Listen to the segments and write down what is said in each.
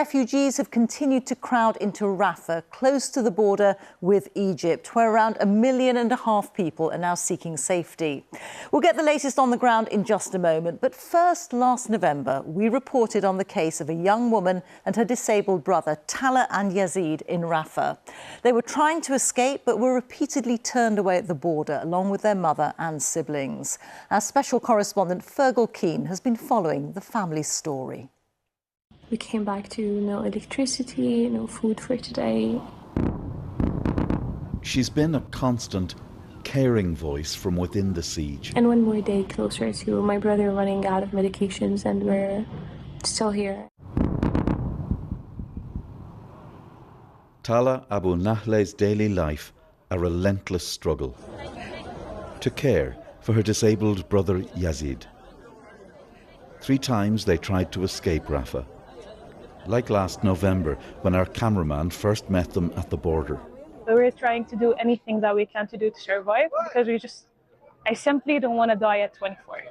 Refugees have continued to crowd into Rafah, close to the border with Egypt, where around 1.5 million people are now seeking safety. We'll get the latest on the ground in just a moment. But first, last November, we reported on the case of a young woman and her disabled brother, Tala and Yazid, in Rafah. They were trying to escape, but were repeatedly turned away at the border, along with their mother and siblings. Our special correspondent, Fergal Keane, has been following the family's story. We came back to no electricity, no food for today. She's been a constant, caring voice from within the siege. And one more day closer to my brother running out of medications, and we're still here. Tala Abu Nahleh's daily life, a relentless struggle to care for her disabled brother Yazid. 3 times they tried to escape Rafah. Like last November, when our cameraman first met them at the border. So we're trying to do anything that we can to do to survive, because I simply don't want to die at 24.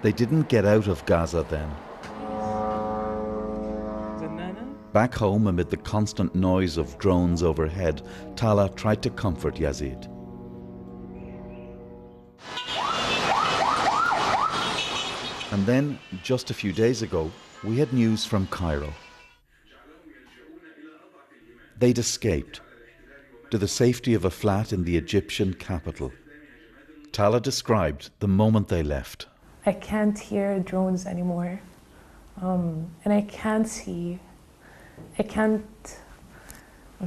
They didn't get out of Gaza then. Back home, amid the constant noise of drones overhead, Tala tried to comfort Yazid. And then, just a few days ago, we had news from Cairo. They'd escaped to the safety of a flat in the Egyptian capital. Tala described the moment they left. I can't hear drones anymore. And I can't see. I'm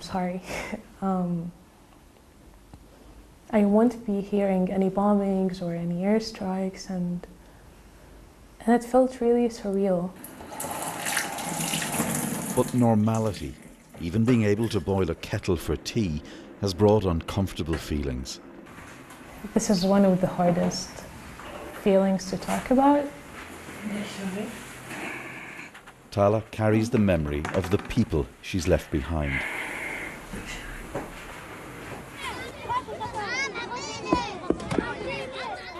sorry. I won't be hearing any bombings or any airstrikes, and it felt really surreal. But normality, even being able to boil a kettle for tea, has brought uncomfortable feelings. This is one of the hardest feelings to talk about. Tala carries the memory of the people she's left behind.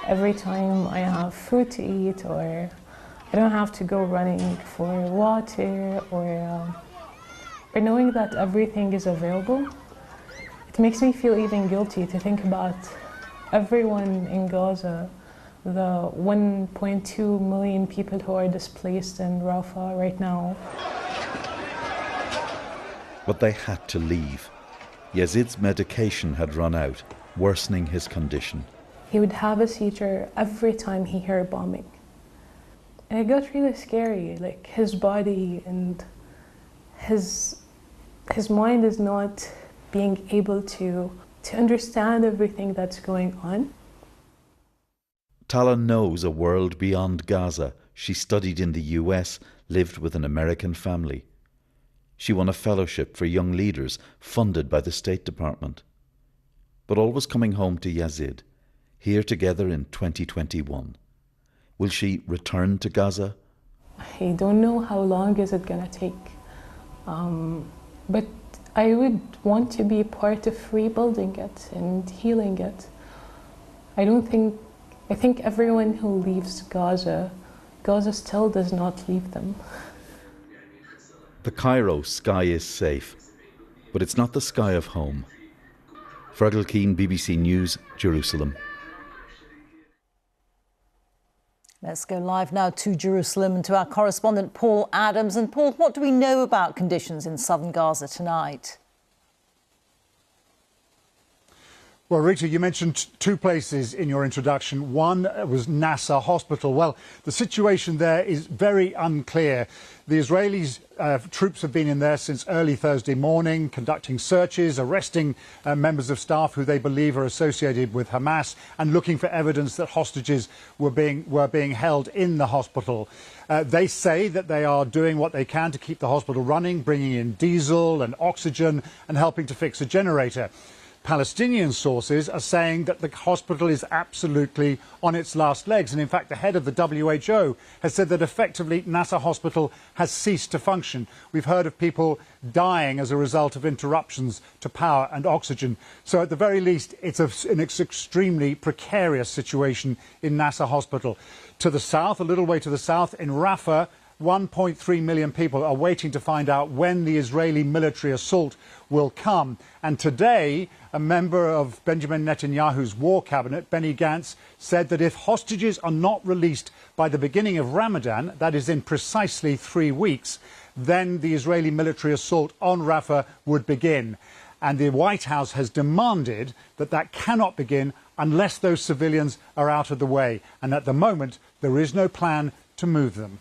Every time I have food to eat, or I don't have to go running for water, or knowing that everything is available, it makes me feel even guilty to think about everyone in Gaza, the 1.2 million people who are displaced in Rafah right now. But they had to leave. Yazid's medication had run out, worsening his condition. He would have a seizure every time he heard bombing. And it got really scary, like his body and his mind is not being able to understand everything that's going on. Tala knows a world beyond Gaza. She studied in the US, lived with an American family. She won a fellowship for young leaders funded by the State Department. But always coming home to Yazid, here together in 2021. Will she return to Gaza? I don't know how long is it gonna take, but I would want to be part of rebuilding it and healing it. I think everyone who leaves Gaza still does not leave them. The Cairo sky is safe, but it's not the sky of home. Fergal, Keane, BBC News, Jerusalem. Let's go live now to Jerusalem and to our correspondent Paul Adams. And Paul, what do we know about conditions in southern Gaza tonight? Well, Reeta, you mentioned 2 places in your introduction. One was Nasser Hospital. Well, the situation there is very unclear. The Israelis troops have been in there since early Thursday morning, conducting searches, arresting members of staff who they believe are associated with Hamas, and looking for evidence that hostages were being held in the hospital. They say that they are doing what they can to keep the hospital running, bringing in diesel and oxygen and helping to fix a generator. Palestinian sources are saying that the hospital is absolutely on its last legs. And in fact, the head of the WHO has said that effectively Nasser Hospital has ceased to function. We've heard of people dying as a result of interruptions to power and oxygen. So at the very least, it's an extremely precarious situation in Nasser Hospital. To the south, a little way to the south, in Rafah, 1.3 million people are waiting to find out when the Israeli military assault will come. And today, a member of Benjamin Netanyahu's war cabinet, Benny Gantz, said that if hostages are not released by the beginning of Ramadan, that is in precisely 3 weeks, then the Israeli military assault on Rafah would begin. And the White House has demanded that that cannot begin unless those civilians are out of the way. And at the moment, there is no plan to move them.